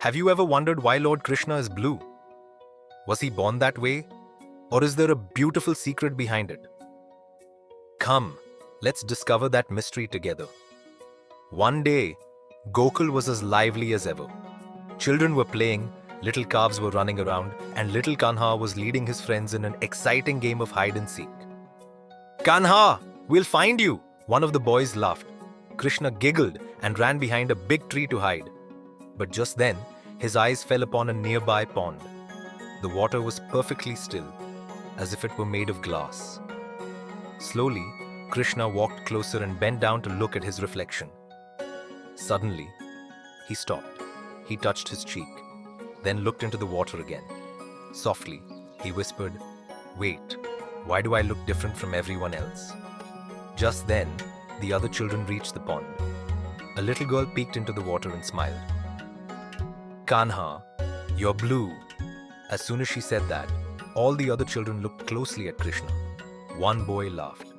Have you ever wondered why Lord Krishna is blue? Was he born that way? Or is there a beautiful secret behind it? Come, let's discover that mystery together. One day, Gokul was as lively as ever. Children were playing, little calves were running around, and little Kanha was leading his friends in an exciting game of hide and seek. Kanha, we'll find you! One of the boys laughed. Krishna giggled and ran behind a big tree to hide. But just then, his eyes fell upon a nearby pond. The water was perfectly still, as if it were made of glass. Slowly, Krishna walked closer and bent down to look at his reflection. Suddenly, he stopped. He touched his cheek, then looked into the water again. Softly, he whispered, "Wait, why do I look different from everyone else?" Just then, the other children reached the pond. A little girl peeked into the water and smiled. "Kanha, you're blue." As soon as she said that, all the other children looked closely at Krishna. One boy laughed.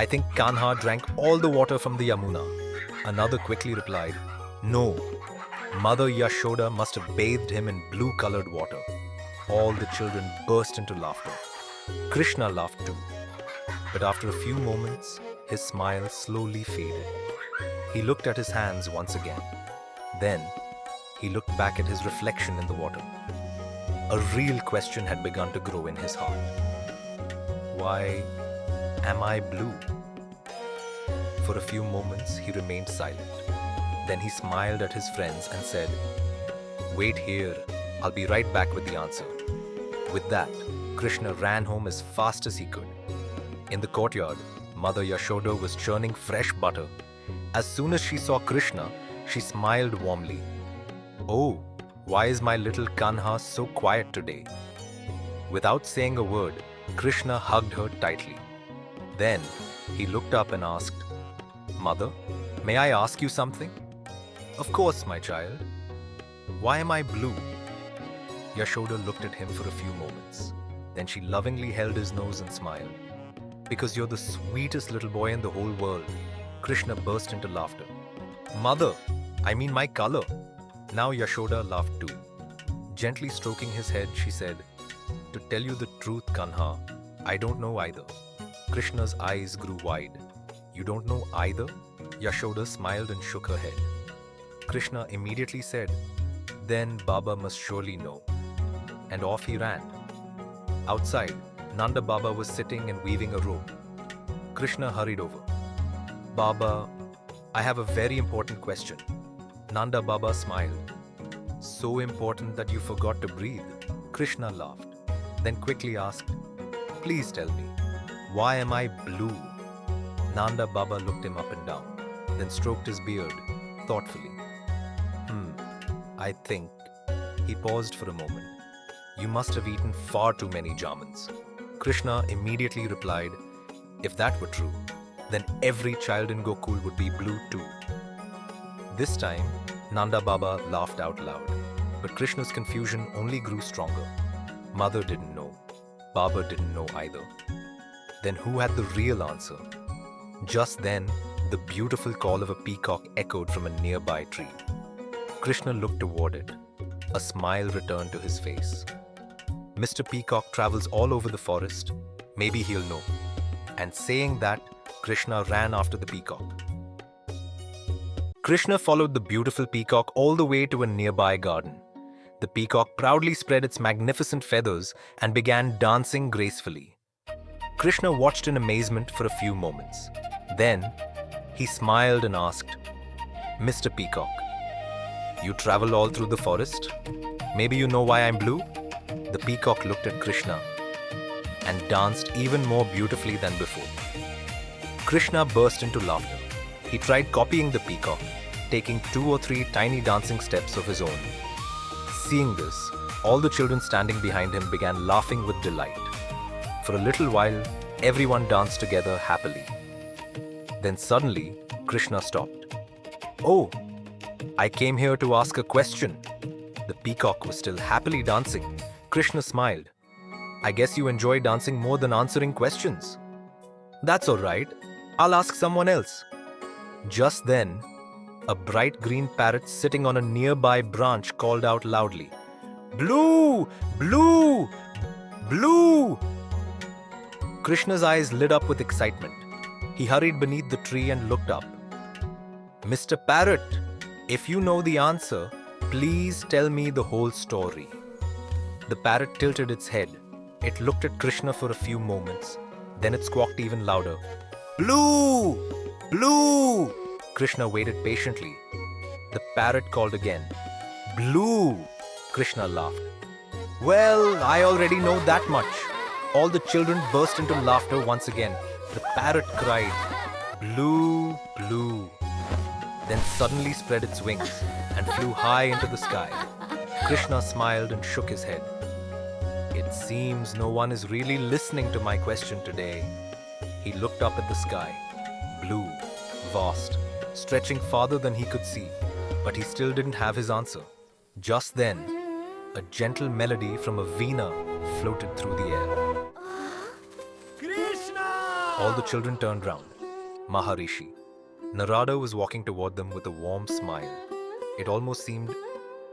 "I think Kanha drank all the water from the Yamuna." Another quickly replied, "No, Mother Yashoda must have bathed him in blue-colored water." All the children burst into laughter. Krishna laughed too. But after a few moments, his smile slowly faded. He looked at his hands once again. Then, he looked back at his reflection in the water. A real question had begun to grow in his heart. Why am I blue? For a few moments, he remained silent. Then he smiled at his friends and said, "Wait here, I'll be right back with the answer." With that, Krishna ran home as fast as he could. In the courtyard, Mother Yashoda was churning fresh butter. As soon as she saw Krishna, she smiled warmly. "Oh, why is my little Kanha so quiet today?" Without saying a word, Krishna hugged her tightly. Then, he looked up and asked, "Mother, may I ask you something?" "Of course, my child." "Why am I blue?" Yashoda looked at him for a few moments. Then she lovingly held his nose and smiled. "Because you're the sweetest little boy in the whole world." Krishna burst into laughter. "Mother, I mean my color." Now Yashoda laughed too. Gently stroking his head, she said, "To tell you the truth, Kanha, I don't know either." Krishna's eyes grew wide. "You don't know either?" Yashoda smiled and shook her head. Krishna immediately said, "Then Baba must surely know." And off he ran. Outside, Nanda Baba was sitting and weaving a robe. Krishna hurried over. "Baba, I have a very important question." Nanda Baba smiled. "So important that you forgot to breathe." Krishna laughed, then quickly asked, "Please tell me, why am I blue?" Nanda Baba looked him up and down, then stroked his beard thoughtfully. I think." He paused for a moment. "You must have eaten far too many jamans." Krishna immediately replied, "If that were true, then every child in Gokul would be blue too." This time, Nanda Baba laughed out loud, but Krishna's confusion only grew stronger. Mother didn't know. Baba didn't know either. Then who had the real answer? Just then, the beautiful call of a peacock echoed from a nearby tree. Krishna looked toward it. A smile returned to his face. "Mr. Peacock travels all over the forest. Maybe he'll know." And saying that, Krishna ran after the peacock. Krishna followed the beautiful peacock all the way to a nearby garden. The peacock proudly spread its magnificent feathers and began dancing gracefully. Krishna watched in amazement for a few moments. Then, he smiled and asked, "Mr. Peacock, you travel all through the forest? Maybe you know why I'm blue?" The peacock looked at Krishna and danced even more beautifully than before. Krishna burst into laughter. He tried copying the peacock, taking 2 or 3 tiny dancing steps of his own. Seeing this, all the children standing behind him began laughing with delight. For a little while, everyone danced together happily. Then suddenly, Krishna stopped. "Oh, I came here to ask a question." The peacock was still happily dancing. Krishna smiled. "I guess you enjoy dancing more than answering questions." "That's all right. I'll ask someone else." Just then, A bright green parrot sitting on a nearby branch called out loudly, "Blue! Blue! Blue!" Krishna's eyes lit up with excitement. He hurried beneath the tree and looked up. "Mr. Parrot, if you know the answer, please tell me the whole story." The parrot tilted its head. It looked at Krishna for a few moments. Then it squawked even louder. "Blue! Blue!" Krishna waited patiently. The parrot called again. "Blue!" Krishna laughed. "Well, I already know that much." All the children burst into laughter once again. The parrot cried, "Blue, blue." Then suddenly spread its wings and flew high into the sky. Krishna smiled and shook his head. "It seems no one is really listening to my question today." He looked up at the sky. Blue, vast, stretching farther than he could see, but he still didn't have his answer. Just then, a gentle melody from a veena floated through the air. Krishna! All the children turned round. Maharishi, Narada, was walking toward them with a warm smile. It almost seemed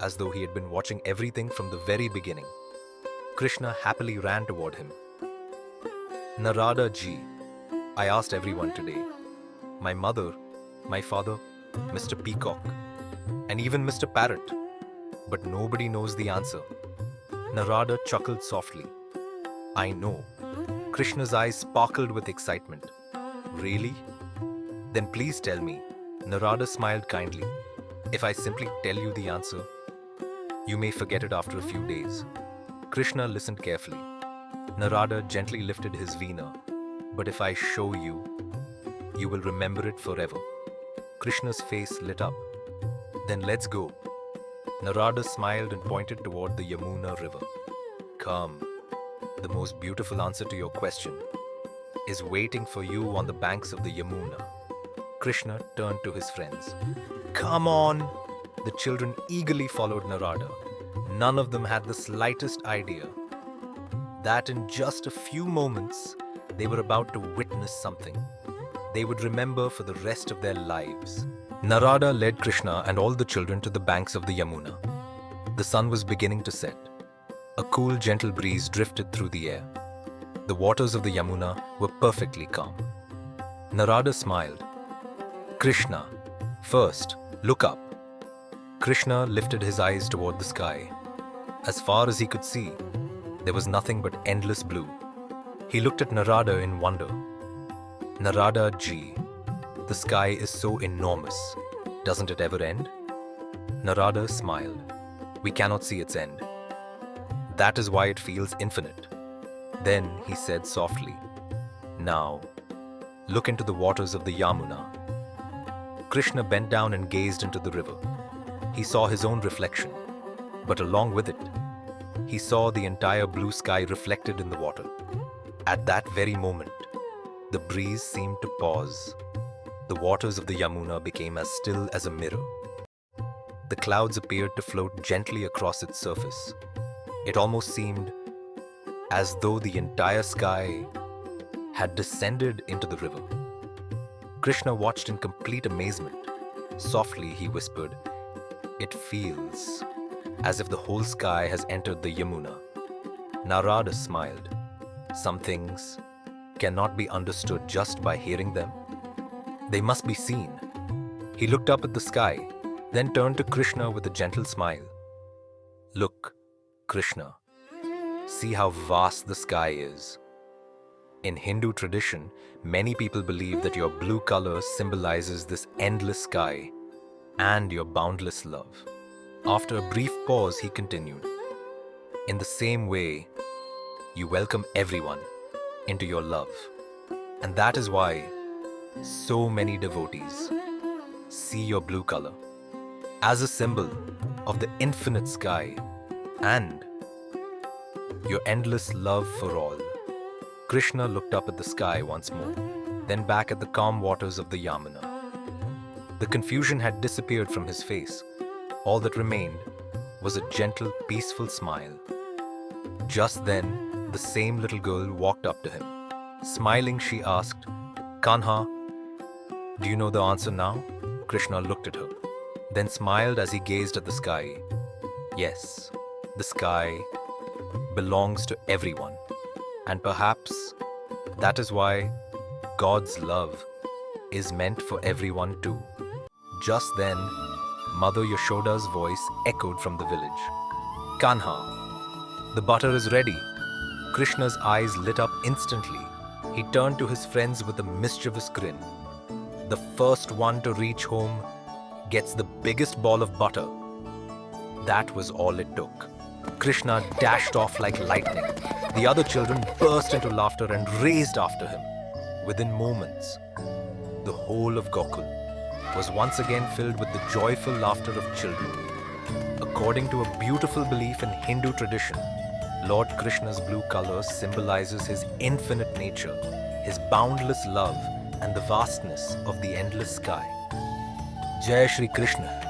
as though he had been watching everything from the very beginning. Krishna happily ran toward him. "Narada ji, I asked everyone today. My mother, my father, Mr. Peacock, and even Mr. Parrot. But nobody knows the answer." Narada chuckled softly. "I know." Krishna's eyes sparkled with excitement. "Really? Then please tell me." Narada smiled kindly. "If I simply tell you the answer, you may forget it after a few days." Krishna listened carefully. Narada gently lifted his veena. "But if I show you, you will remember it forever." Krishna's face lit up. "Then let's go." Narada smiled and pointed toward the Yamuna river. "Come. The most beautiful answer to your question is waiting for you on the banks of the Yamuna." Krishna turned to his friends. "Come on!" The children eagerly followed Narada. None of them had the slightest idea that in just a few moments they were about to witness something they would remember for the rest of their lives. Narada led Krishna and all the children to the banks of the Yamuna. The sun was beginning to set. A cool, gentle breeze drifted through the air. The waters of the Yamuna were perfectly calm. Narada smiled. "Krishna, first, look up." Krishna lifted his eyes toward the sky. As far as he could see, there was nothing but endless blue. He looked at Narada in wonder. "Narada ji, the sky is so enormous. Doesn't it ever end?" Narada smiled. "We cannot see its end. That is why it feels infinite." Then he said softly, "Now, look into the waters of the Yamuna." Krishna bent down and gazed into the river. He saw his own reflection, but along with it, he saw the entire blue sky reflected in the water. At that very moment, the breeze seemed to pause. The waters of the Yamuna became as still as a mirror. The clouds appeared to float gently across its surface. It almost seemed as though the entire sky had descended into the river. Krishna watched in complete amazement. Softly, he whispered, "It feels as if the whole sky has entered the Yamuna." Narada smiled. Some things cannot be understood just by hearing them. They must be seen. He looked up at the sky, then turned to Krishna with a gentle smile. "Look, Krishna, see how vast the sky is." In Hindu tradition, many people believe that your blue color symbolizes this endless sky and your boundless love. After a brief pause, he continued, "In the same way, you welcome everyone into your love. And that is why so many devotees see your blue color as a symbol of the infinite sky and your endless love for all." Krishna looked up at the sky once more, then back at the calm waters of the Yamuna. The confusion had disappeared from his face. All that remained was a gentle, peaceful smile. Just then, the same little girl walked up to him. Smiling, she asked, "Kanha, do you know the answer now?" Krishna looked at her. then smiled as he gazed at the sky. Yes, the sky belongs to everyone. And perhaps that is why God's love is meant for everyone too. Just then, Mother Yashoda's voice echoed from the village. Kanha, the butter is ready. Krishna's eyes lit up instantly. He turned to his friends with a mischievous grin. The first one to reach home gets the biggest ball of butter. That was all it took. Krishna dashed off like lightning. The other children burst into laughter and raced after him. Within moments, the whole of Gokul was once again filled with the joyful laughter of children. According to a beautiful belief in Hindu tradition, Lord Krishna's blue color symbolizes his infinite nature, his boundless love, and the vastness of the endless sky. Jai Shri Krishna.